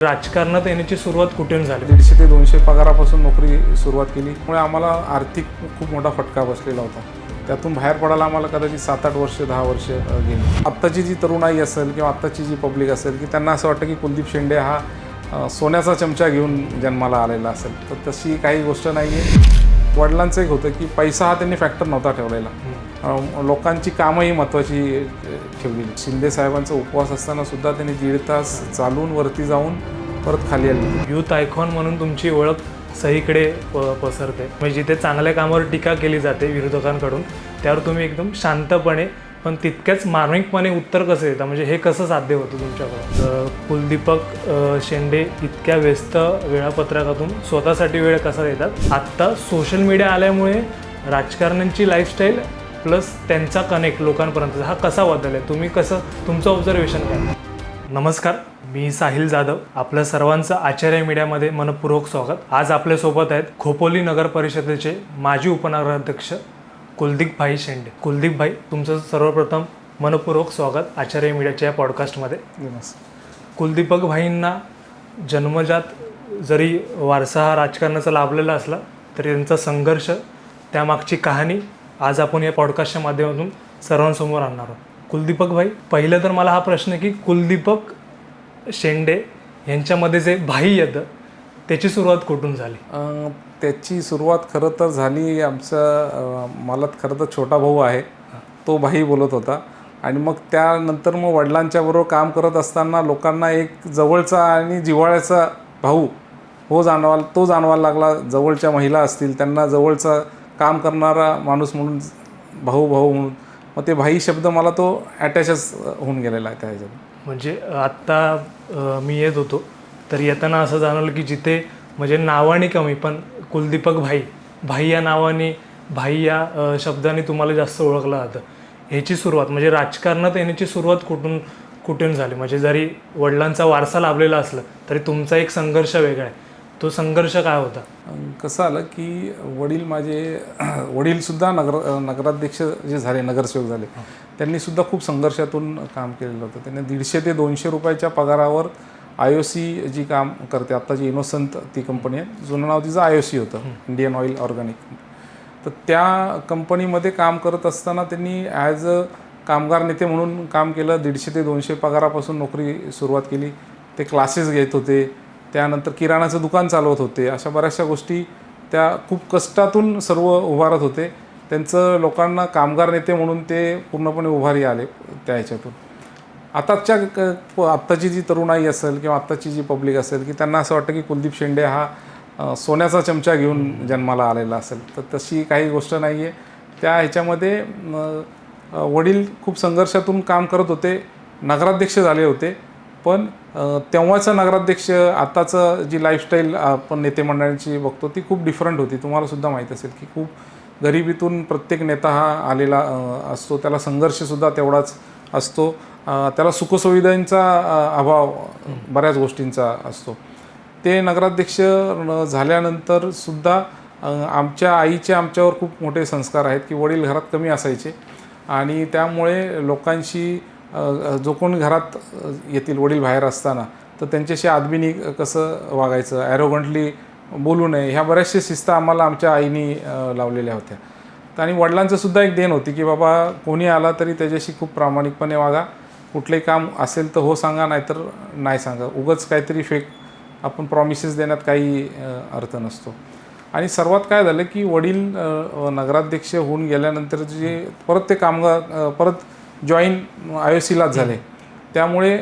राजकारणात येण्याची सुरुवात कुठून झाली? 150 ते 200 पगारापासून नोकरी सुरुवात केली. त्यामुळे आम्हाला आर्थिक खूप मोठा फटका बसलेला होता. त्यातून बाहेर पडायला आम्हाला कदाचित 7-8 वर्ष 10 वर्ष गेली. आत्ताची जी तरुणाई असेल किंवा आत्ताची जी पब्लिक असेल की त्यांना असं वाटतं की कुलदीप शेंडे हा सोन्याचा चमचा घेऊन जन्माला आलेला असेल, तर तशी काही गोष्ट नाही आहे. वडिलांचं एक होतं की पैसा हा त्यांनी फॅक्टर नव्हता ठेवलेला. लोकांची कामंही महत्त्वाची ठेवलेली. शिंदे साहेबांचा उपवास असताना सुद्धा त्यांनी 1.5 तास चालून वरती जाऊन परत खाली आले. यूथ आयकॉन म्हणून तुमची ओळख सहीकडे पसरते. म्हणजे जिथे चांगल्या कामावर टीका केली जाते विरोधकांकडून, त्यावर तुम्ही एकदम शांतपणे पण तितक्याच मार्मिकपणे उत्तर कसं देता? म्हणजे हे कसं साध्य होतं तुमच्याकडं? कुलदीपक शेंडे इतक्या व्यस्त वेळापत्रकातून स्वतःसाठी वेळ कसा देतात? आत्ता सोशल मीडिया आल्यामुळे राजकारण्यांची लाईफस्टाईल प्लस त्यांचा कनेक्ट लोकांपर्यंत हा कसा बदलला आहे? तुम्ही कसं तुमचं ऑब्झर्वेशन काय? नमस्कार, मी साहिल जाधव. आपल्या सर्वांचं आचार्य मीडियामध्ये मनपूर्वक स्वागत. आज आपल्यासोबत आहेत खोपोली नगर परिषदेचे माजी उपनगराध्यक्ष कुलदीप भाई शेंडे. कुलदीप भाई, तुमचं सर्वप्रथम मनपूर्वक स्वागत आचार्य मीडियाच्या या पॉडकास्टमध्ये. कुलदीपक भाईंना जन्मजात जरी वारसा हा राजकारणाचा लाभलेला असला तरी त्यांचा संघर्ष, त्यामागची कहाणी आज आपण या पॉडकास्टच्या माध्यमातून सर्वांसमोर आणणार आहोत. कुलदीपक भाई, पहिलं तर मला हा प्रश्न की कुलदीपक शेंडे यांच्यामध्ये जे भाई येतं त्याची सुरुवात कुठून झाली? त्याची सुरुवात खरं तर झाली मला खरं तर छोटा भाऊ आहे, तो भाई बोलत होता. आणि मग त्यानंतर मग वडिलांच्या बरोबर काम करत असताना लोकांना एक जवळचा आणि जिव्हाळ्याचा भाऊ तो जाणवायला लागला. जवळच्या महिला असतील त्यांना जवळचा काम करणारा माणूस म्हणून भाऊ म्हणून मग ते भाई शब्द मला तो अटॅचच होऊन गेलेला आहे त्या ह्याच्यात. म्हणजे आत्ता मी येत होतो तर येताना असं जाणवलं की जिथे म्हणजे नावाने कमी पण कुलदीपक भाई या नावाने, भाई या शब्दाने तुम्हाला जास्त ओळखलं जातं. ह्याची सुरुवात म्हणजे राजकारणात येण्याची सुरुवात कुठून झाली? म्हणजे जरी वडिलांचा वारसा लाभलेला असला तरी तुमचा एक संघर्ष वेगळा आहे. तो संघर्ष काय होता? कसं आलं की वडीलसुद्धा नगराध्यक्ष जे झाले, नगरसेवक झाले, त्यांनीसुद्धा खूप संघर्षातून काम केलेलं होतं. त्यांनी 150 ते 200 रुपयाच्या पगारावर IOC जी काम करते, आत्ता जी इनोसंत ती कंपनी आहे, जुनं नाव तिचं IOC होतं, इंडियन ऑइल ऑर्गॅनिक. तर त्या कंपनीमध्ये काम करत असताना त्यांनी ॲज अ कामगार नेते म्हणून काम केलं. 150 ते 200 पगारापासून नोकरी सुरुवात केली. ते क्लासेस घेत होते, त्यानंतर किराणाचं दुकान चालवत होते. अशा बऱ्याचशा गोष्टी त्या खूप कष्टातून सर्व उभारत होते. त्यांचं लोकांना कामगार नेते म्हणून ते पूर्णपणे उभारी आले त्या ह्याच्यातून. आत्ताची जी तरुणाई असेल किंवा आत्ताची जी पब्लिक असेल की त्यांना असं वाटतं की कुलदीप शेंडे हा सोन्याचा चमचा घेऊन जन्माला आलेला असेल, तर तशी काही गोष्ट नाही आहे. त्या ह्याच्यामध्ये वडील खूप संघर्षातून काम करत होते, नगराध्यक्ष झाले होते. पण तेव्हाचं नगराध्यक्ष, आत्ताचं जी लाईफस्टाईल आपण नेते मंडळांची बघतो ती खूप डिफरंट होती. तुम्हालासुद्धा माहीत असेल की खूप गरिबीतून प्रत्येक नेता हा आलेला असतो. त्याला संघर्षसुद्धा तेवढाच असतो. त्याला सुखसुविधांचा अभाव बऱ्याच गोष्टींचा असतो. ते नगराध्यक्ष झाल्यानंतरसुद्धा आमच्या आईचे आमच्यावर खूप मोठे संस्कार आहेत की वडील घरात कमी असायचे आणि त्यामुळे लोकांशी जो कोण घरात येतील वडील बाहेर असताना तर त्यांच्याशी आदबीनी कसं वागायचं, ॲरोगंटली बोलू नये, ह्या बऱ्याचशा शिस्त आम्हाला आमच्या आईनी लावलेल्या होत्या. आणि वडिलांचंसुद्धा एक देण होती की बाबा कोणी आला तरी त्याच्याशी खूप प्रामाणिकपणे वागा. कुठलंही काम असेल तर हो सांगा, नाहीतर नाही सांगा. उगाच काहीतरी फेक आपण प्रॉमिसेस देण्यात काही अर्थ नसतो. आणि सर्वात काय झालं की वडील नगराध्यक्ष होऊन गेल्यानंतर जे परत ते कामगार परत जॉईन IOCलाच झाले. त्यामुळे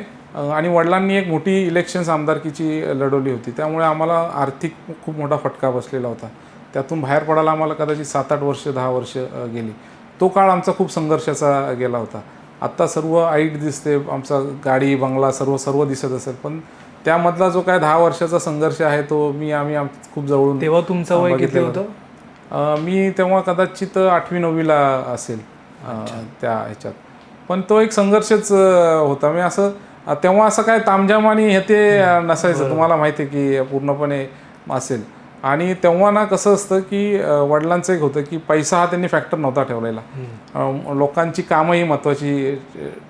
आणि वडिलांनी एक मोठी इलेक्शन्स आमदारकीची लढवली होती. त्यामुळे आम्हाला आर्थिक खूप मोठा फटका बसलेला होता. त्यातून बाहेर पडायला आम्हाला कदाचित 7-8 वर्ष 10 वर्ष गेली. तो काळ आमचा खूप संघर्षाचा गेला होता. आत्ता सर्व ऐट दिसते, आमचा गाडी बंगला सर्व दिसत असेल, पण त्यामधला जो काय 10 वर्षाचा संघर्ष आहे तो आम्ही खूप जवळून. तेव्हा तुमचं वय किती होतं? मी तेव्हा कदाचित 8वी-9वीला असेल त्या ह्याच्यात. पण तो एक संघर्षच होता. मी तेव्हा असं काय तामझाम आणि हे ते नसायचं. तुम्हाला माहिती आहे की पूर्णपणे असेल. आणि तेव्हा ना कसं असतं की वडिलांचं एक होतं की पैसा हा त्यांनी फॅक्टर नव्हता ठेवलेला. लोकांची कामंही महत्त्वाची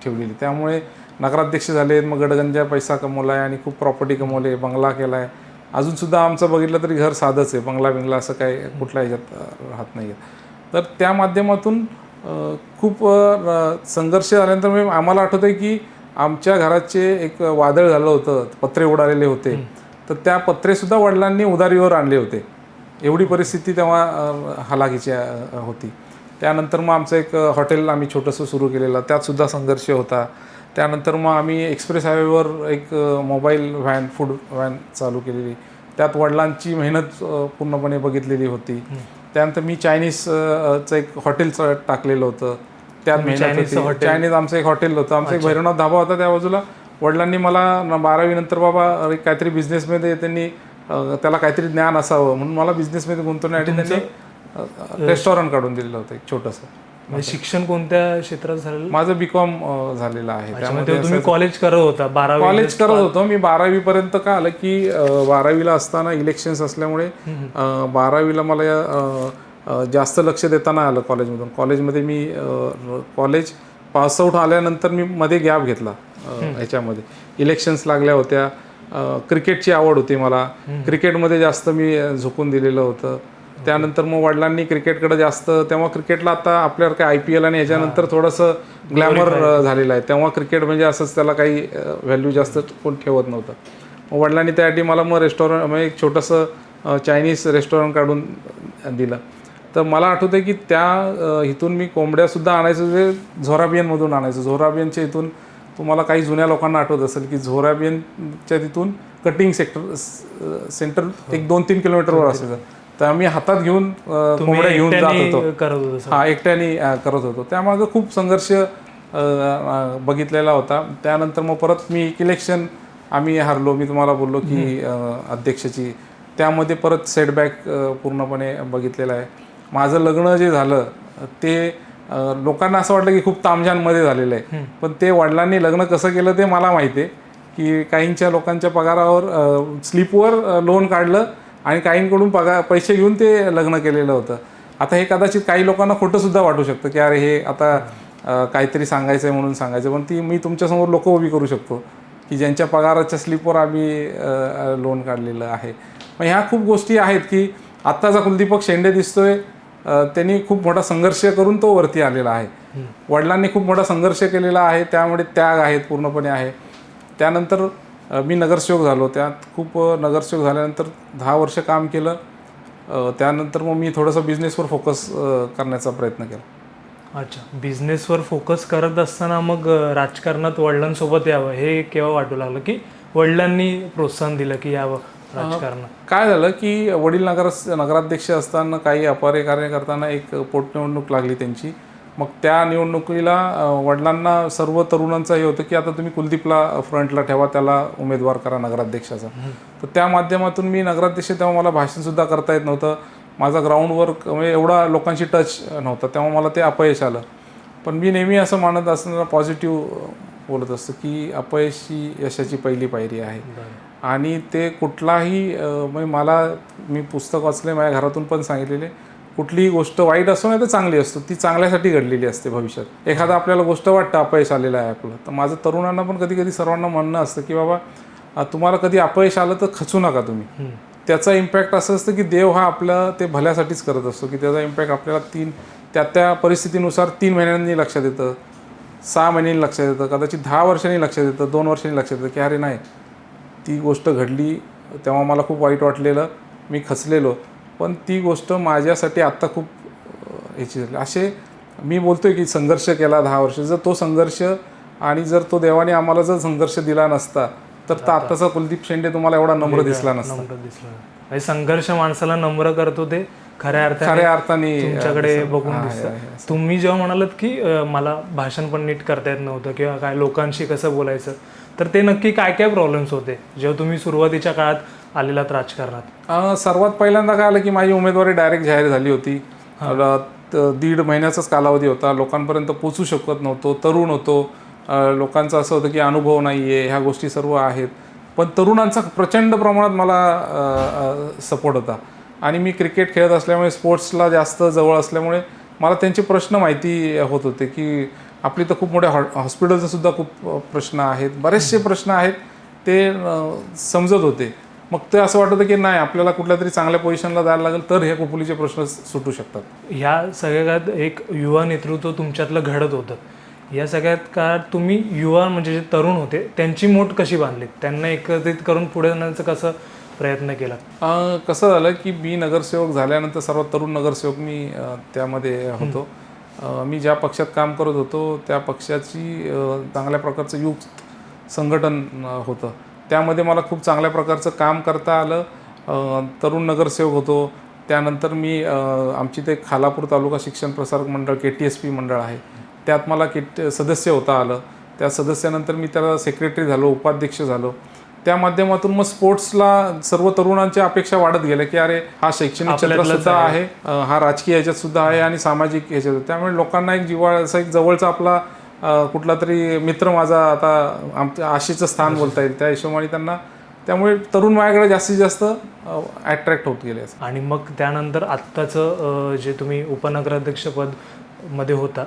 ठेवलेली. त्यामुळे नगराध्यक्ष झाले, मग गडगंजा पैसा कमवला आहे आणि खूप प्रॉपर्टी कमवले, बंगला केला आहे. अजूनसुद्धा आमचं बघितलं तरी घर साधंच आहे, बंगला असं काही कुठल्या ह्याच्यात राहत नाही आहे. तर त्या माध्यमातून खूप संघर्ष झाल्यानंतर आम्हाला आठवतं आहे की आमच्या घराचे एक वादळ झालं होतं, पत्रे उडालेले होते. तर त्या पत्रेसुद्धा वडिलांनी उधारीवर आणले होते. एवढी परिस्थिती तेव्हा हालाकीची होती. त्यानंतर मग आमचं एक हॉटेल आम्ही छोटंसं सुरू केलेलं, त्यातसुद्धा संघर्ष होता. त्यानंतर मग आम्ही एक्सप्रेस हायवेवर एक मोबाईल व्हॅन, फूड व्हॅन चालू केलेली. त्यात वडिलांची मेहनत पूर्णपणे बघितलेली होती. त्यानंतर मी चायनीजचं एक हॉटेल टाकलेलं होतं, त्यात मेहनत होती. चायनीज आमचं एक हॉटेल होतं, आमचा एक भैरवनाथ धाबा होता त्या बाजूला. वडिलांनी मला 12वी नंतर बाबा काहीतरी बिझनेसमध्ये त्यांनी त्याला काहीतरी ज्ञान असावं म्हणून मला बिझनेसमध्ये गुंतवण्यासाठी त्यांनी रेस्टॉरंट काढून दिलेलं होतं एक छोटंसं. म्हणजे शिक्षण कोणत्या क्षेत्रात झालेलं? माझं B.Com झालेलं आहे. त्यामध्ये तुम्ही कॉलेज करत होता? 12वी कॉलेज करत होतो मी. 12वी पर्यंत का आलं की 12वीला असताना इलेक्शन्स असल्यामुळे 12वीला मला जास्त लक्ष देता नाही आलं कॉलेजमधून. कॉलेजमध्ये मी कॉलेज पासआउट आल्यानंतर मी मध्ये गॅप घेतला. ह्याच्यामध्ये इलेक्शन्स लागल्या होत्या, क्रिकेटची आवड होती मला, क्रिकेटमध्ये जास्त मी झोकून दिलेलं होतं. त्यानंतर मग वडिलांनी क्रिकेटकडे जास्त, तेव्हा क्रिकेटला आता आपल्यावर काय IPL आणि ह्याच्यानंतर थोडंसं ग्लॅमर झालेलं आहे. तेव्हा क्रिकेट म्हणजे असंच त्याला काही व्हॅल्यू जास्त कोण ठेवत नव्हतं. मग वडिलांनी त्यासाठी मला मग रेस्टॉरंट म्हणजे एक छोटंसं चायनीज रेस्टॉरंट काढून दिलं. तर मला आठवतं आहे की त्या इथून मी कोंबड्यासुद्धा आणायचो, जे झोराबियनमधून आणायचो. झोराबियनच्या इथून तुम्हाला काही जुन्या लोकांना आठवत असेल की झोराबियनच्या तिथून कटिंग सेंटर एक 2-3 किलोमीटरवर असायचं. तर आम्ही हातात घेऊन कोंबड्या घेऊन जात होतो. हा, एकट्याने करत होतो. त्यामागं खूप संघर्ष बघितलेला होता. त्यानंतर मग परत मी इलेक्शन आम्ही हारलो. मी तुम्हाला बोललो की अध्यक्षाची, त्यामध्ये परत सेटबॅक पूर्णपणे बघितलेला आहे. माझं लग्न जे झालं ते लोकांना असं वाटलं की खूप तामझाममध्ये झालेलं आहे, पण ते वडिलांनी लग्न कसं केलं ते मला माहिती आहे. की काहींच्या लोकांच्या पगारावर स्लिपवर लोन काढलं आणि काहींकडून पैसे घेऊन ते लग्न केलेलं होतं. आता हे कदाचित काही लोकांना खोटंसुद्धा वाटू शकतं की अरे हे आता काहीतरी सांगायचं आहे म्हणून सांगायचं, पण ती मी तुमच्यासमोर लोकं उभी करू शकतो की ज्यांच्या पगाराच्या स्लिपवर आम्ही लोन काढलेलं आहे. मग ह्या खूप गोष्टी आहेत की आत्ताचा कुलदीपक शेंडे दिसतोय, त्यांनी खूप मोठा संघर्ष करून तो वरती आलेला आहे. वडिलांनी खूप मोठा संघर्ष केलेला आहे, त्यामुळे त्याग आहेत पूर्णपणे आहे. त्यानंतर मी नगरसेवक झालो. त्यात खूप नगरसेवक झाल्यानंतर 10 वर्ष काम केलं. त्यानंतर मग मी थोडंसं बिझनेसवर फोकस करण्याचा प्रयत्न केला. अच्छा, बिझनेसवर फोकस करत असताना मग राजकारणात वडिलांसोबत यावं हे केव्हा वाटू लागलं की वडिलांनी प्रोत्साहन दिलं की यावं राजकारणात? काय झालं की वडील नगराध्यक्ष असताना काही अपहार्य कार्य करताना एक पोटनिवडणूक लागली त्यांची. मग त्या निवडणुकीला वडिलांना सर्व तरुणांचं हे होतं की आता तुम्ही कुलदीपला फ्रंटला ठेवा, त्याला उमेदवार करा नगराध्यक्षाचा. तर त्या माध्यमातून मी नगराध्यक्ष, तेव्हा मला भाषणसुद्धा करता येत नव्हतं. माझा ग्राउंड वर्क म्हणजे एवढा लोकांशी टच नव्हता, तेव्हा मला ते अपयश आलं. पण मी नेहमी असं मानत असताना पॉझिटिव्ह बोलत असतो की अपयश ही यशाची पहिली पायरी आहे. आणि ते कुठलाही म्हणजे मी पुस्तक वाचले, माझ्या घरातून पण सांगितलेले, कुठलीही गोष्ट वाईट असो नाही तर चांगली असतो, ती चांगल्यासाठी घडलेली असते भविष्यात. एखादा आपल्याला गोष्ट वाटतं अपयश आलेलं आहे आपलं, तर माझं तरुणांना पण कधी कधी सर्वांना म्हणणं असतं की बाबा तुम्हाला कधी अपयश आलं तर खचू नका तुम्ही. त्याचा इम्पॅक्ट असं असतं की देव हा आपल्या ते भल्यासाठीच करत असतो, की त्याचा इम्पॅक्ट आपल्याला त्या परिस्थितीनुसार 3 महिन्यांनी लक्षात येतं, 6 महिन्यांनी लक्षात येतं, कदाचित 10 वर्षांनी लक्षात येतं, 2 वर्षांनी लक्षात येतं की अरे नाही, ती गोष्ट घडली तेव्हा मला खूप वाईट वाटलेलं, मी खचलेलो, पण ती गोष्ट माझ्यासाठी आत्ता खूप ह्याची झाली. असे मी बोलतोय की संघर्ष केला 10 वर्ष. जर तो संघर्ष आणि जर तो देवाने आम्हाला जर संघर्ष दिला नसता तर आत्ताचा कुलदीप शेंडे तुम्हाला एवढा नम्र दिसला नसता. संघर्ष माणसाला नम्र करतो ते खऱ्या अर्थाने तुमच्याकडे बघून दिसतं. तुम्ही जेव्हा म्हणालात की मला भाषण पण नीट करता येत नव्हतं किंवा काय लोकांशी कसं बोलायचं, तर ते नक्की काय काय प्रॉब्लेम्स होते जेव्हा तुम्ही सुरुवातीच्या काळात आलेलात राजकारणात? सर्वात पहिल्यांदा काय आलं की माझी उमेदवारी डायरेक्ट जाहीर झाली होती. 1.5 महिन्याचाच कालावधी होता. लोकांपर्यंत पोचू शकत नव्हतो, तरुण होतो, लोकांचं असं होतं की अनुभव नाही आहे, ह्या गोष्टी सर्व आहेत. पण तरुणांचा प्रचंड प्रमाणात मला सपोर्ट होता. आणि मी क्रिकेट खेळत असल्यामुळे, स्पोर्ट्सला जास्त जवळ असल्यामुळे मला त्यांचे प्रश्न माहिती होत होते की आपली तर खूप मोठ्या हॉस्पिटलचा सुद्धा खूप प्रश्न आहेत, बरेचसे प्रश्न आहेत ते समजत होते. मग ते असं वाटतं की नाही, आपल्याला कुठल्या तरी चांगल्या पोझिशनला जायला लागेल तर हे खोपोलीचे प्रश्न सुटू शकतात. ह्या सगळ्यात एक युवा नेतृत्व तुमच्यातलं घडत होतं. या सगळ्यात काळात तुम्ही युवा म्हणजे जे तरुण होते त्यांची मोठ कशी बांधली, त्यांना एकत्रित करून पुढे जाण्याचा कसं प्रयत्न केला? कसं झालं की मी नगरसेवक झाल्यानंतर सर्वात तरुण नगरसेवक मी त्यामध्ये होतो. मी ज्या पक्षात काम करत होतो त्या पक्षाची चांगल्या प्रकारचं युथ संघटन होतं. त्यामध्ये मला खूप चांगल्या प्रकारचं काम करता आलं. तरुण नगरसेवक होतो. त्यानंतर मी आमची ते खालापूर तालुका शिक्षण प्रसारक मंडळ KTSP मंडळ आहे, त्यात मला सदस्य होता आलं. त्या सदस्यानंतर मी त्याला सेक्रेटरी झालो, उपाध्यक्ष झालो. त्या माध्यमातून मग स्पोर्ट्सला सर्व तरुणांच्या अपेक्षा वाढत गेल्या की अरे हा शैक्षणिक क्षेत्रातसुद्धा आहे, हा राजकीय ह्याच्यात सुद्धा आहे आणि सामाजिक ह्याच्यात. त्यामुळे लोकांना एक जिव्हाळ्याचा एक जवळचा आपला कुठला तरी मित्र माझा आता आमच्या आशेचं स्थान बोलता येईल त्या हिशोबाने त्यांना, त्यामुळे तरुण माझ्याकडे जास्तीत जास्त अट्रॅक्ट होत गेले. आणि मग त्यानंतर आत्ताचं जे तुम्ही उपनगराध्यक्षपद मध्ये होता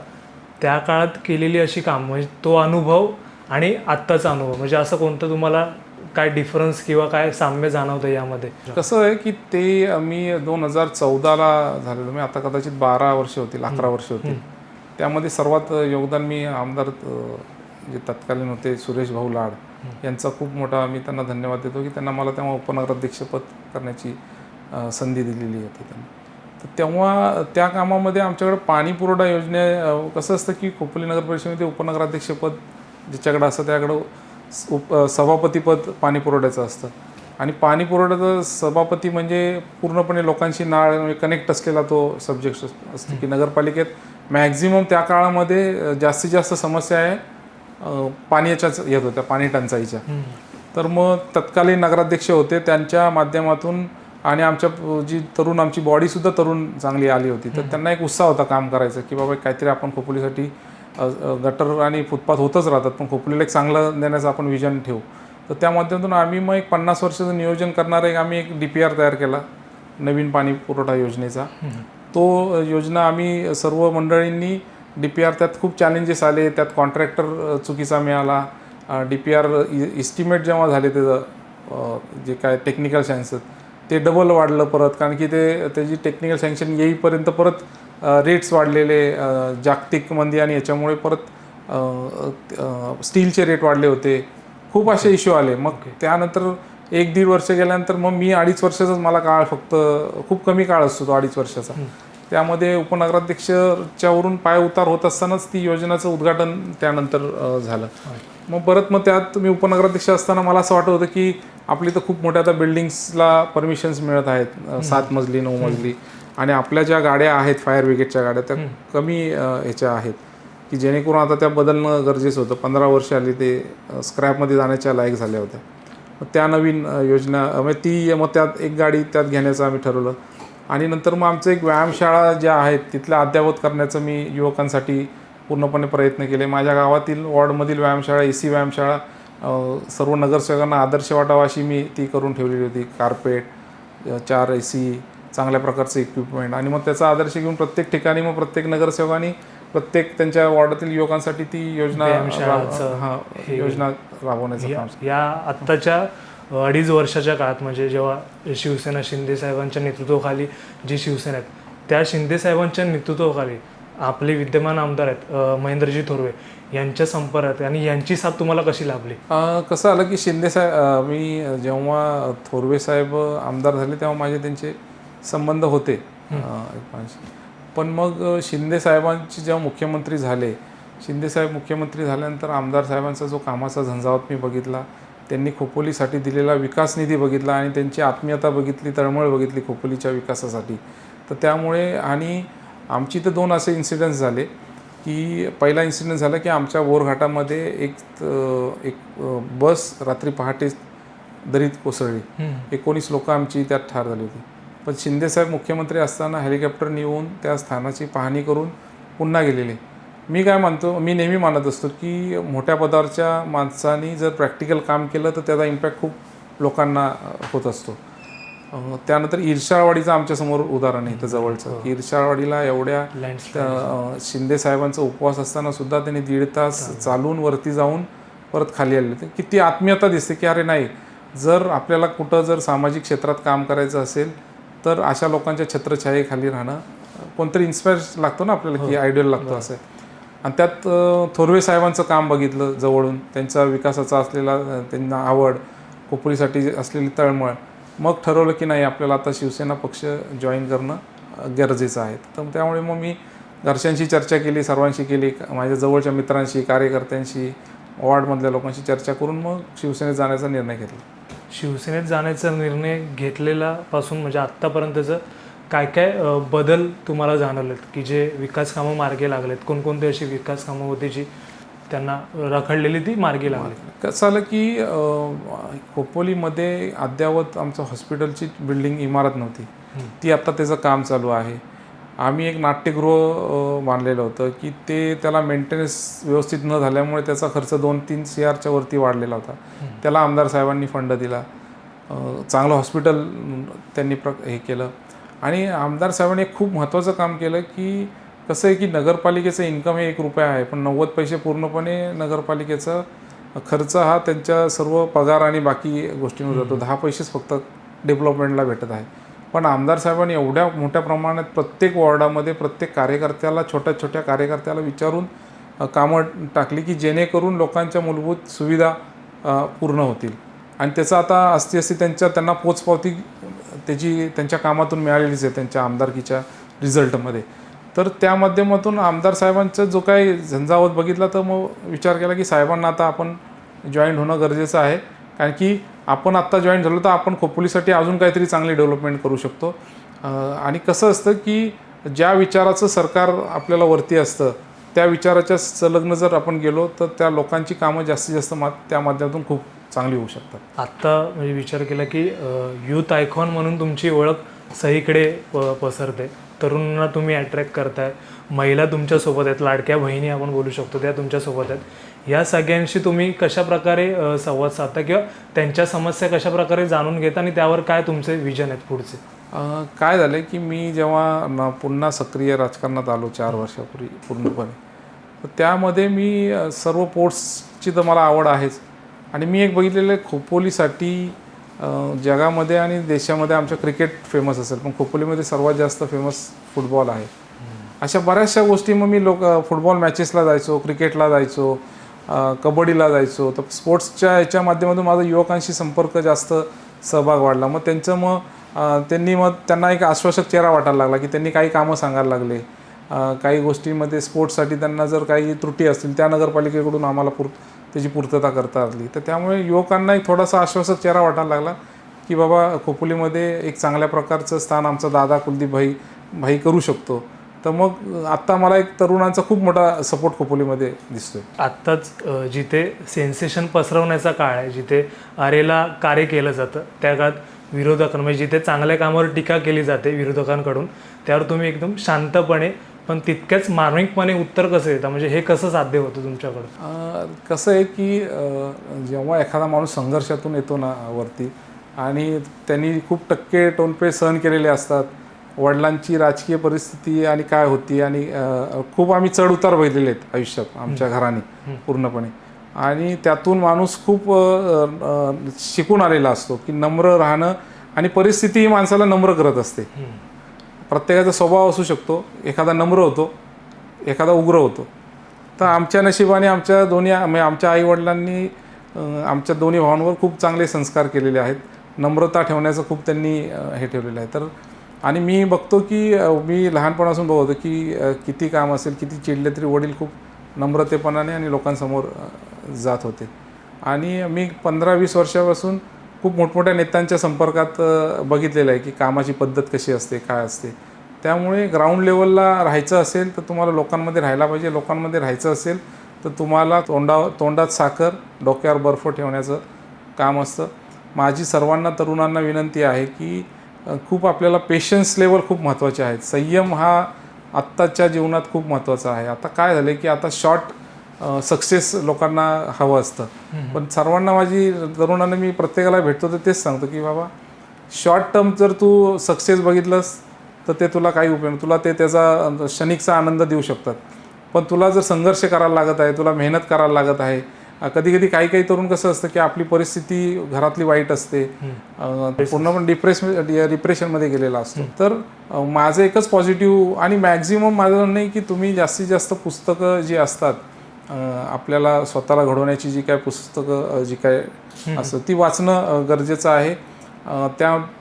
त्या काळात केलेली अशी काम म्हणजे तो अनुभव आणि आत्ताचा अनुभव म्हणजे असं कोणतं तुम्हाला काय डिफरन्स किंवा काय साम्य जाणवतं यामध्ये? कसं आहे की ते मी 2014ला झालेलो. मी आता कदाचित 12 वर्ष होतील, 11 वर्ष होतील. त्यामध्ये सर्वात योगदान मी आमदार जे तत्कालीन होते सुरेश भाऊ लाड यांचा खूप मोठा, मी त्यांना धन्यवाद देतो की त्यांना मला तेव्हा उपनगराध्यक्षपद करण्याची संधी दिलेली होती त्यांनी. तर तेव्हा त्या कामामध्ये आमच्याकडे पाणी पुरवठा योजने कसं असतं की खोपोली नगर परिषदेमध्ये उपनगराध्यक्षपद ज्याच्याकडं असतं त्याकडं सभापतीपद पाणी पुरवठ्याचं असतं. आणि पाणी पुरवठ्याचं सभापती म्हणजे पूर्णपणे लोकांशी नाळ कनेक्ट असलेला तो सब्जेक्ट असतो की नगरपालिकेत मॅक्झिमम त्या काळामध्ये जास्तीत जास्त समस्या आहे पाण्याच्याच येत होत्या, पाणी टंचाईच्या. तर मग तत्कालीन नगराध्यक्ष होते त्यांच्या माध्यमातून आणि आमच्या जी तरुण आमची बॉडीसुद्धा तरुण चांगली आली होती, तर त्यांना एक उत्साह होता काम करायचं की बाबा काहीतरी आपण खोपोलीसाठी गटर आणि फुटपाथ होतच राहतात पण खोपोलीला एक चांगलं देण्याचं आपण विजन ठेवू. तर त्या माध्यमातून आम्ही मग एक 50 वर्षाचं नियोजन करणारं आम्ही एक DPR तयार केला नवीन पाणी पुरवठा योजनेचा. तो योजना आम्ही सर्व मंडळींनी DPR, त्यात खूप चॅलेंजेस आले, त्यात कॉन्ट्रॅक्टर चुकीचा मिळाला. DPR इस्टिमेट जेव्हा झाले त्याचं जे काय टेक्निकल सँक्शन ते डबल वाढलं परत, कारण की त्याची टेक्निकल सँक्शन येईपर्यंत परत रेट्स वाढलेले, जागतिक मंदी आणि याच्यामुळे परत स्टीलचे रेट वाढले होते, खूप असे इश्यू आले. मग त्यानंतर 1-1.5 वर्ष गेल्यानंतर मग मी 2.5 वर्षाचाच मला काळ, फक्त खूप कमी काळ असतो तो 2.5 वर्षाचा. त्यामध्ये उपनगराध्यक्षावरून पाय उतार होत असतानाच ती योजनेचं उद्घाटन त्यानंतर झालं. मग त्यात मी उपनगराध्यक्ष असताना मला असं वाटत होतं की आपली तर खूप मोठ्या आता बिल्डिंग्सला परमिशन्स मिळत आहेत, 7 मजली 9 मजली, आणि आपल्या ज्या गाड्या आहेत फायर ब्रिगेडच्या गाड्या त्या कमी ह्याच्या आहेत की जेणेकरून आता त्या बदलणं गरजेचं होतं. 15 वर्ष आली ते स्क्रॅपमध्ये जाण्याच्या लायक झाल्या होत्या. मग त्या नवीन योजना मग त्यात एक गाडी त्यात घेण्याचं आम्ही ठरवलं. आणि नंतर मग आमचं एक व्यायामशाळा ज्या आहेत तिथल्या अद्ययावत करण्याचं मी युवकांसाठी पूर्णपणे प्रयत्न केले. माझ्या गावातील वॉर्डमधील व्यायामशाळा, AC व्यायामशाळा सर्व नगरसेवकांना आदर्श वाटावा अशी मी ती करून ठेवलेली होती. कार्पेट, 4 AC, चांगल्या प्रकारचं इक्विपमेंट. आणि मग त्याचा आदर्श घेऊन प्रत्येक ठिकाणी मग प्रत्येक नगरसेवकांनी प्रत्येक त्यांच्या वॉर्डातील युवकांसाठी ती योजना राबवण्याचं काम. या आत्ताच्या 2.5 वर्षाच्या काळात म्हणजे जेव्हा शिवसेना शिंदे साहेबांच्या नेतृत्वाखाली जी शिवसेना आहेत त्या शिंदे साहेबांच्या नेतृत्वाखाली आपले विद्यमान आमदार आहेत महेंद्रजी थोरवे यांच्या संपर्कात आणि यांची साथ तुम्हाला कशी लाभली? कसं आलं की शिंदे साहेब, मी जेव्हा थोरवे साहेब आमदार झाले तेव्हा माझे त्यांचे संबंध होते. पण मग शिंदे साहेबांचे जेव्हा मुख्यमंत्री झाले, शिंदे साहेब मुख्यमंत्री झाल्यानंतर आमदार साहेबांचा जो कामाचा झंझावात मी बघितला, त्यांनी खोपोलीसाठी दिलेला विकास निधी बघितला आणि त्यांची आत्मीयता बघितली, तळमळ बघितली खोपोलीच्या विकासासाठी. तर त्यामुळे, आणि आमची तर 2 असे इन्सिडेंट्स झाले की पहिला इन्सिडेंट झाला की आमच्या बोरघाटामध्ये एक बस रात्री पहाटे दरीत कोसळली. 19 लोकं आमची त्यात ठार झाली होती. पण शिंदेसाहेब मुख्यमंत्री असताना हेलिकॉप्टरने येऊन त्या स्थानाची पाहणी करून पुन्हा गेलेले. मी नेहमी मानत असतो की मोठ्या पदावरच्या माणसांनी जर प्रॅक्टिकल काम केलं तर त्याचा इम्पॅक्ट खूप लोकांना होत असतो. त्यानंतर इर्षाळवाडीचं आमच्यासमोर उदाहरण आहे इथं जवळचं, की इर्षाळवाडीला एवढ्या शिंदे साहेबांचा उपवास असताना सुद्धा त्यांनी 1.5 तास चालून वरती जाऊन परत खाली आले. तर किती आत्मीयता दिसते की अरे नाही, जर आपल्याला कुठं जर सामाजिक क्षेत्रात काम करायचं असेल तर अशा लोकांच्या छत्रछायेखाली राहणं कोणतरी इन्स्पायर लागतो ना आपल्याला, की आयडियल लागतो असं. आणि त्यात थोरवे साहेबांचं काम बघितलं जवळून, त्यांचा विकासाचा असलेला त्यांना आवड, खोपोलीसाठी असलेली तळमळ. मग ठरवलं की नाही, आपल्याला आता शिवसेना पक्ष जॉईन करणं गरजेचं आहे. तर त्यामुळे मग मी घरच्यांशी चर्चा केली, सर्वांशी केली, माझ्या जवळच्या मित्रांशी, कार्यकर्त्यांशी, वॉर्डमधल्या लोकांशी चर्चा करून मग शिवसेनेत जाण्याचा निर्णय घेतला. शिवसेनेत जाण्याचा निर्णय घेतलेल्यापासून म्हणजे आत्तापर्यंतचं काय काय बदल तुम्हाला जाणवलेत, की जे विकास कामं मार्गी लागलेत? कोणकोणती अशी विकास कामं होती जी त्यांना रखडलेली ती मार्गी लागली? कसं झालं की खोपोलीमध्ये अद्ययावत आमचं हॉस्पिटलची बिल्डिंग इमारत नव्हती, ती आत्ता त्याचं काम चालू आहे. आम्ही एक नाट्यगृह बांधलेलं होतं की ते त्याला मेंटेनन्स व्यवस्थित न झाल्यामुळे त्याचा खर्च 2-3 CRच्या वरती वाढलेला होता. त्याला आमदार साहेबांनी फंड दिला, चांगलं हॉस्पिटल त्यांनी हे केलं. आणि आमदार साहेबांनी एक खूप महत्त्वाचं काम केलं की कसं आहे की नगरपालिकेचं इन्कम हे 1 रुपया आहे, पण 90 पैसे पूर्णपणे नगरपालिकेचा खर्च हा त्यांच्या सर्व पगार आणि बाकी गोष्टींवर जातो. 10 पैसेच फक्त डेव्हलपमेंटला भेटत आहे. पण आमदार साहेबांनी एवढ्या मोठ्या प्रमाणात प्रत्येक वॉर्डामध्ये प्रत्येक कार्यकर्त्याला, छोट्या छोट्या कार्यकर्त्याला विचारून कामं टाकली की जेणेकरून लोकांच्या मूलभूत सुविधा पूर्ण होतील. आणि त्याचं आता असती त्यांना पोचपावती त्याची त्यांच्या कामातून मिळालेलीच आहे, त्यांच्या आमदारकीच्या रिझल्टमध्ये. तर त्या माध्यमातून आमदार साहेबांचा जो काही झंझावत बघितला, तर मग विचार केला की साहेबांना आता आपण जॉईन होणं गरजेचं आहे. कारण की आपण आत्ता जॉईन झालो तर आपण खोपोलीसाठी अजून काहीतरी चांगली डेव्हलपमेंट करू शकतो. आणि कसं असतं की ज्या विचाराचं सरकार आपल्याला वरती असतं त्या विचाराच्या संलग्न जर आपण गेलो तर त्या लोकांची कामं जास्तीत जास्त त्या माध्यमातून खूप चांगली होऊ शकतात. आत्ता म्हणजे विचार केला की यूथ आयकॉन म्हणून तुमची ओळख सगळीकडे पसरते, तरुणांना तुम्ही अट्रॅक्ट करताय, महिला तुमच्यासोबत आहेत, लाडक्या बहिणी आपण बोलू शकतो त्या तुमच्यासोबत आहेत. या सगळ्यांशी तुम्ही कशाप्रकारे संवाद साधता किंवा त्यांच्या समस्या कशाप्रकारे जाणून घेता आणि त्यावर काय तुमचे विजन आहेत पुढचे? काय झालं की मी जेव्हा पुन्हा सक्रिय राजकारणात आलो 4 वर्षापूर्वी पूर्णपणे, तर त्यामध्ये मी सर्व स्पोर्ट्सची तर मला आवड आहेच. आणि मी एक बघितलेलं आहे खोपोलीसाठी जगामध्ये आणि देशामध्ये आमच्या क्रिकेट फेमस असेल, पण खोपोलीमध्ये सर्वात जास्त फेमस फुटबॉल आहे. अशा बऱ्याचशा गोष्टी मग मी फुटबॉल मॅचेसला जायचो, क्रिकेटला जायचो, कबड्डीला जायचो. तर स्पोर्ट्सच्या याच्या माध्यमातून माझा युवकांशी संपर्क जास्त सहभाग वाढला. मग त्यांना एक आश्वासक चेहरा वाटायला लागला की त्यांनी काही कामं सांगायला लागले. काही गोष्टींमध्ये स्पोर्ट्ससाठी त्यांना जर काही त्रुटी असतील त्या नगरपालिकेकडून आम्हाला त्याची पूर्तता करता आली. तर त्यामुळे युवकांना एक थोडासा आश्वासक चेहरा वाटायला लागला की बाबा खोपोलीमध्ये एक चांगल्या प्रकारचं स्थान आमचा दादा कुलदीप भाई करू शकतो. तर मग आत्ता मला एक तरुणांचा खूप मोठा सपोर्ट खोपोलीमध्ये दिसतोय. आत्ताच जिथे सेन्सेशन पसरवण्याचा काळ आहे, जिथे आरेला कार्य केलं जातं, त्या काळात विरोधकांना म्हणजे जिथे चांगल्या कामावर टीका केली जाते विरोधकांकडून, त्यावर तुम्ही एकदम शांतपणे पण तितक्याच मार्मिकपणे उत्तर कसं देता? म्हणजे हे कसं साध्य होतं तुमच्याकडं? कसं आहे की जेव्हा एखादा माणूस संघर्षातून येतो ना वरती, आणि त्यांनी खूप टक्के टोनपे सहन केलेले असतात, वडिलांची राजकीय परिस्थिती आणि काय होती, आणि खूप आम्ही चढ उतार बघितलेले आहेत आयुष्यात आमच्या घराने पूर्णपणे. आणि त्यातून माणूस खूप शिकून आलेला असतो की नम्र राहणं, आणि परिस्थिती ही माणसाला नम्र करत असते. प्रत्येकाचा स्वभाव असू शकतो, एखादा नम्र होतो, एखादा उग्र होतो. तर आमच्या नशिबाने आमच्या आईवडिलांनी आमच्या दोन्ही भावांवर खूप चांगले संस्कार केलेले आहेत. नम्रता ठेवण्याचं खूप त्यांनी हे ठेवलेलं आहे. तर आणि मी बघतो की मी लहानपणापासून बघतो की किती काम असेल, किती चिडले तरी वडील खूप नम्रतेपणाने आणि लोकांसमोर जात होते. आणि मी 15-20 वर्षापासून खूप मोठमोठ्या नेत्यांच्या संपर्कात बघितलेलं आहे की कामाची पद्धत कशी असते, काय असते. त्यामुळे ग्राउंड लेवलला राहायचं असेल तर तुम्हाला लोकांमध्ये राहायला पाहिजे. लोकांमध्ये राहायचं असेल तर तुम्हाला तोंडात साखर, डोक्यावर बर्फ ठेवण्याचं काम असतं. माझी सर्वांना तरुणांना विनंती आहे की खूप आपल्याला पेशन्स लेवल खूप महत्त्वाचे आहेत. संयम हा आत्ताच्या जीवनात खूप महत्त्वाचा आहे. आता काय झालं की आता शॉर्ट सक्सेस लोकांना हवं असतं, पण सर्वांना तरुणांना मी प्रत्येकाला भेटतो तर तेच सांगतो की बाबा शॉर्ट टर्म जर तू सक्सेस बघितलंस तर ते तुला काही उपयोग नाही. तुला ते त्याचा क्षणिकचा आनंद देऊ शकतात. पण तुला जर संघर्ष करायला लागत आहे, तुला मेहनत करायला लागत आहे. कधी कधी काही काही तरुण कसं असतं की आपली परिस्थिती घरातली वाईट असते, पूर्णपणे डिप्रेशनमध्ये गेलेला असतो. तर माझं एकच पॉझिटिव्ह आणि मॅक्झिमम माझं म्हणणं आहे की तुम्ही जास्तीत जास्त पुस्तकं जी असतात, आपल्याला स्वतःला घडवण्याची जी काय पुस्तकं जी काय असतं ती वाचणं गरजेचं आहे.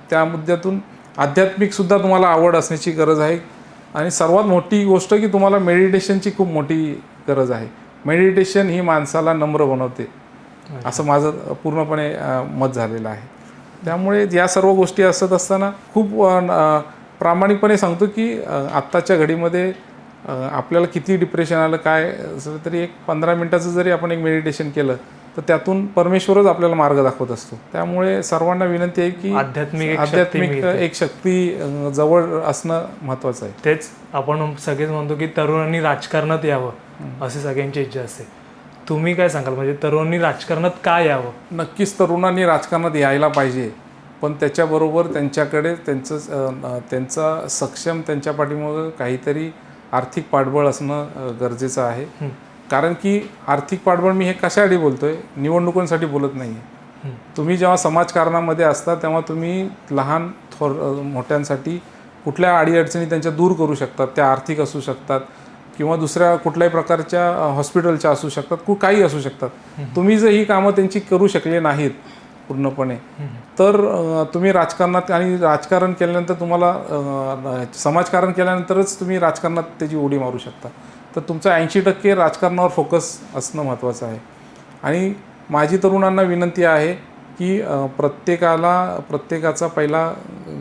त्या मुद्द्यातून आध्यात्मिकसुद्धा तुम्हाला आवड असण्याची गरज आहे. आणि सर्वात मोठी गोष्ट की तुम्हाला मेडिटेशनची खूप मोठी गरज आहे. मेडिटेशन ही माणसाला नम्र बनवते, असं माझं पूर्णपणे मत झालेलं आहे. त्यामुळे या सर्व गोष्टी असत असताना खूप प्रामाणिकपणे सांगतो की आत्ताच्या घडीमध्ये आपल्याला किती डिप्रेशन आलं काय असं तरी एक 15 मिनटाचं जरी आपण एक मेडिटेशन केलं तर त्यातून परमेश्वरच आपल्याला मार्ग दाखवत असतो. त्यामुळे सर्वांना विनंती आहे की आध्यात्मिक एक शक्ती जवळ असणं महत्त्वाचं आहे. तेच आपण सगळेच म्हणतो की तरुणांनी राजकारणात यावं अशी सगळ्यांची इच्छा असते. तुम्ही काय सांगाल, म्हणजे तरुणांनी राजकारणात का यावं? नक्कीच तरुणांनी राजकारणात यायला पाहिजे, पण त्याच्याबरोबर त्यांच्याकडे त्यांचा सक्षम त्यांच्या पाठीमागं काहीतरी आर्थिक पाठबळ असणं गरजेचं आहे. कारण की आर्थिक पाठबळ मी हे कशासाठी बोलतोय, निवडणुकांसाठी बोलत नाही आहे. तुम्ही जेव्हा समाजकारणामध्ये असता तेव्हा तुम्ही लहान मोठ्यांसाठी कुठल्या अडीअडचणी त्यांच्या दूर करू शकतात. त्या आर्थिक असू शकतात किंवा दुसऱ्या कुठल्याही प्रकारच्या हॉस्पिटलच्या असू शकतात, काही असू शकतात. तुम्ही जर ही कामं त्यांची करू शकले नाहीत पूर्णपणे तर तुम्ही राजकारणात आणि राजकारण केल्यानंतर तुम्हाला समाजकारण केल्यानंतरच तुम्ही राजकारणात त्याची उडी मारू शकता. तर तुमचा 80% राजकारणावर फोकस असणं महत्त्वाचं आहे. आणि माझी तरुणांना विनंती आहे की प्रत्येकाचा पहिला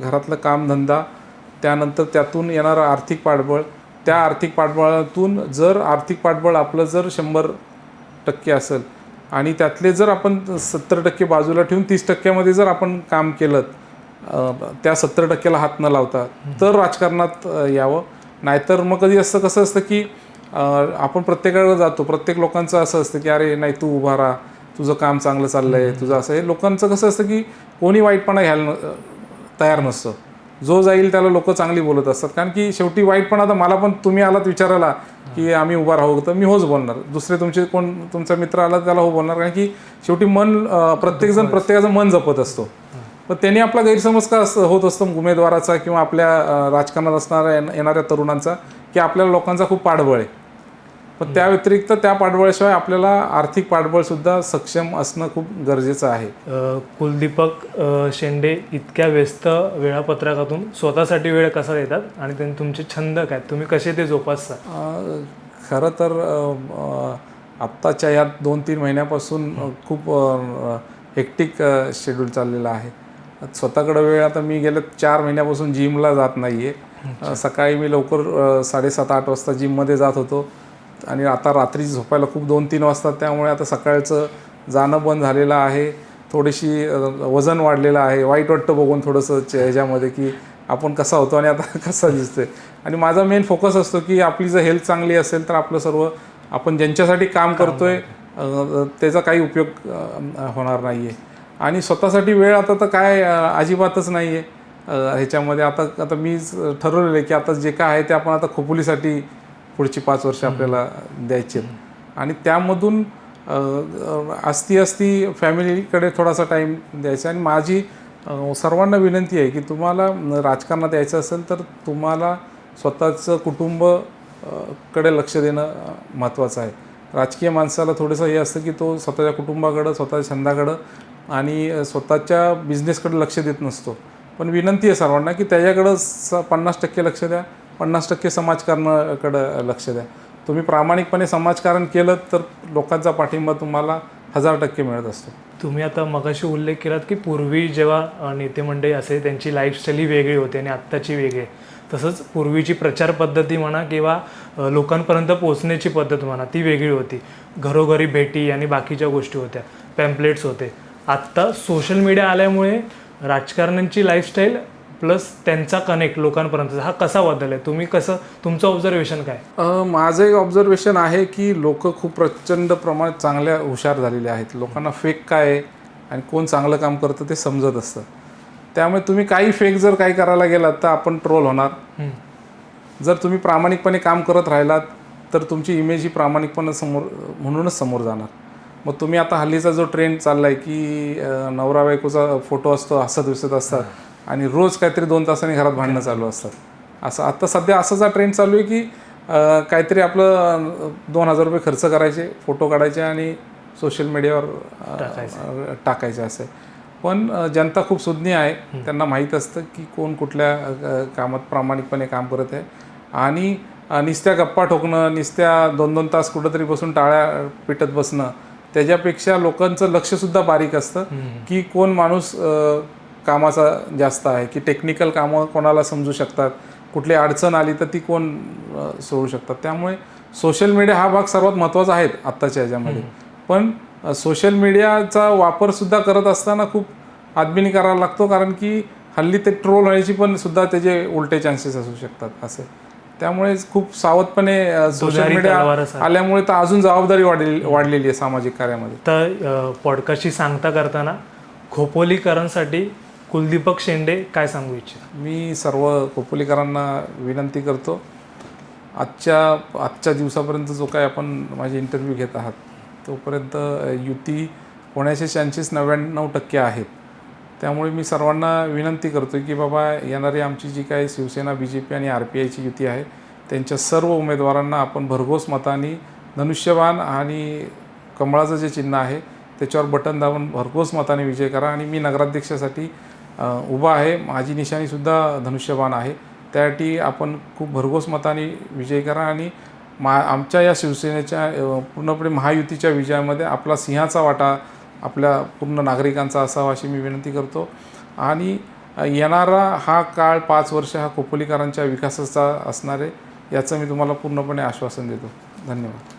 घरातलं कामधंदा, त्यानंतर त्यातून येणारं आर्थिक पाठबळ, त्या आर्थिक पाठबळातून जर आर्थिक पाठबळ आपलं जर 100% असेल आणि त्यातले जर आपण 70% बाजूला ठेवून 30%मध्ये जर आपण काम केलं, त्या 70%ला हात न लावता तर राजकारणात यावं. नाहीतर मग कधी कसं असतं की आपण प्रत्येकाकडे जातो, प्रत्येक लोकांचं असं असतं की अरे नाही तू उभा राहा, तुझं काम चांगलं चाललं आहे, तुझं असं. हे लोकांचं कसं असतं की कोणी वाईटपणा घ्यायला तयार नसतं. जो जाईल त्याला लोक चांगली बोलत असतात. कारण की शेवटी वाईटपणा, आता मला पण तुम्ही आलात विचारायला की आम्ही उभा राहू तर मी होच बोलणार. दुसरे तुमचा मित्र आला त्याला हो बोलणार. कारण की शेवटी प्रत्येकाचं मन जपत असतो. पण त्यांनी आपला गैरसमज का होत असतो उमेदवाराचा किंवा आपल्या राजकारणात येणाऱ्या तरुणांचा की आपल्याला लोकांचा खूप पाठबळ आहे. पण त्या व्यतिरिक्त त्या पाठबळाशिवाय आपल्याला आर्थिक पाठबळसुद्धा सक्षम असणं खूप गरजेचं आहे. कुलदीपक शेंडे इतक्या व्यस्त वेळापत्रकातून स्वतःसाठी वेळ कसा देतात आणि तुमचे छंद काय, तुम्ही कसे ते जोपासता? खरं तर आत्ताच्या या 2-3 महिन्यापासून खूप हेक्टिक शेड्यूल चाललेलं आहे. स्वतःकडे वेळ, आता मी गेल्या 4 महिन्यापासून जिमला जात नाही आहे. सकाळी मी लवकर 7:30-8 वाजता जिममध्ये जात होतो आणि आता रात्री झोपायला खूप 2-3 वाजता. त्यामुळे आता सकाळचं जाणं बंद झालेलं आहे. थोडीशी वजन वाढलेलं आहे. वाईट वाटतं बघून थोडंसं ह्याच्यामध्ये की आपण कसा होतो आणि आता कसा दिसतोय. आणि माझा मेन फोकस असतो की आपली जर हेल्थ चांगली असेल तर आपलं सर्व आपण ज्यांच्यासाठी काम करतोय त्याचा काही उपयोग होणार नाही आहे. आणि स्वतःसाठी वेळ आता तर काय अजिबातच नाही आहे ह्याच्यामध्ये. आता मी ठरवलेलं आहे की आता जे काय आहे ते आपण आता खोपोलीसाठी पुढची 5 वर्ष आपल्याला द्यायची आहेत. आणि त्यामधून असती फॅमिलीकडे थोडासा टाईम द्यायचा. आणि माझी सर्वांना विनंती आहे की तुम्हाला राजकारणात यायचं असेल तर तुम्हाला स्वतःचं कुटुंब कडे लक्ष देणं महत्त्वाचं आहे. राजकीय माणसाला थोडंसं हे असतं की तो स्वतःच्या कुटुंबाकडं, स्वतःच्या छंदाकडं आणि स्वतःच्या बिझनेसकडे लक्ष देत नसतो. पण विनंती आहे सर्वांना की त्याच्याकडं 50% लक्ष द्या, 50% समाजकारणाकडं लक्ष द्या. तुम्ही प्रामाणिकपणे समाजकारण केलं तर लोकांचा पाठिंबा तुम्हाला 1000% मिळत असतो. तुम्ही आता मगाशी उल्लेख केलात की पूर्वी जेव्हा नेते मंडळी असे त्यांची लाईफस्टाईल ही वेगळी होती आणि आत्ताची वेगळी आहे. तसंच पूर्वीची प्रचार पद्धती म्हणा किंवा लोकांपर्यंत पोहोचण्याची पद्धत म्हणा ती वेगळी होती. घरोघरी भेटी आणि बाकीच्या गोष्टी होत्या, पॅम्पलेट्स होते. आत्ता सोशल मीडिया आल्यामुळे राजकारण्यांची लाईफस्टाईल प्लस त्यांचा कनेक्ट लोकांपर्यंत हा कसा बदल आहे? तुम्ही तुमचं ऑब्झर्वेशन काय? माझं एक ऑब्झर्वेशन आहे की लोक खूप प्रचंड प्रमाणात चांगल्या हुशार झालेले आहेत. लोकांना फेक काय आहे आणि कोण चांगलं काम करतं ते समजत असतं. त्यामुळे तुम्ही काही फेक जर काही करायला गेलात तर आपण ट्रोल होणार. हम्म. जर तुम्ही प्रामाणिकपणे काम करत राहिलात तर तुमची इमेज ही प्रामाणिकपणे म्हणूनच समोर जाणार. मग तुम्ही आता हल्लीचा जो ट्रेंड चालला आहे की नवरा बायकोचा फोटो असतो, हसत विसत असतात आणि रोज काहीतरी 2 तासांनी घरात भांडणं चालू असतात. असं आत्ता सध्या असाचा ट्रेंड चालू आहे की काहीतरी आपलं 2,000 रुपये खर्च करायचे, फोटो काढायचे आणि सोशल मीडियावर टाकायचे असे. पण जनता खूप सुज्ञ आहे, त्यांना माहीत असतं की कोण कुठल्या कामात प्रामाणिकपणे काम करत आहे. आणि नुसत्या गप्पा ठोकणं, नुसत्या 2-2 तास कुठंतरी बसून टाळ्या पिटत बसणं, त्याच्यापेक्षा लोकांचं लक्षसुद्धा बारीक असतं की कोण माणूस कामाचा जास्त आहे, की टेक्निकल कामं कोणाला समजू शकतात, कुठली अडचण आली तर ती कोण सोडू शकतात. त्यामुळे सोशल मीडिया हा भाग सर्वात महत्त्वाचा आहे आत्ताच्या ह्याच्यामध्ये. पण सोशल मीडियाचा वापरसुद्धा करत असताना खूप आदबीने करायला लागतो, कारण की हल्ली ते ट्रोल व्हायची पण सुद्धा त्याचे उलटे चान्सेस असू शकतात असे. त्यामुळे खूप सावधपणे सोशल मीडिया आल्यामुळे तर अजून जबाबदारी वाढलेली आहे सामाजिक कार्यामध्ये. तर पॉडकास्टची सांगता करताना खोपोलीकरांसाठी कुलदीपक शेंडे काय सांगू इच्छिता? मी सर्व खोपोलीकरांना विनंती करतो, आजच्या दिवसापर्यंत जो काय आपण माझे इंटरव्ह्यू घेत आहात तोपर्यंत युती होण्याचे चान्सेस 99% आहेत. त्यामुळे मी सर्वांना विनंती करतो की बाबा येणारी आमची जी काही शिवसेना, BJP आणि RPIची युती आहे त्यांच्या सर्व उमेदवारांना आपण भरघोस मतांनी धनुष्यबाण आणि कमळाचं जे चिन्ह आहे त्याच्यावर बटन दाबून भरघोस मताने विजय करा. आणि मी नगराध्यक्षासाठी उभा आहे, माझी निशाणीसुद्धा धनुष्यबाण आहे. त्यासाठी आपण खूप भरघोस मताने विजय करा आणि आमच्या या शिवसेनेच्या पूर्णपणे महायुतीच्या विजयामध्ये आपला सिंहाचा वाटा आपल्या पूर्ण नागरिकांचा असावा अशी मी विनंती करतो. आणि येणारा हा काळ 5 वर्ष हा खोपोलीकरांच्या विकासाचा असणार आहे याचं मी तुम्हाला पूर्णपणे आश्वासन देतो. धन्यवाद.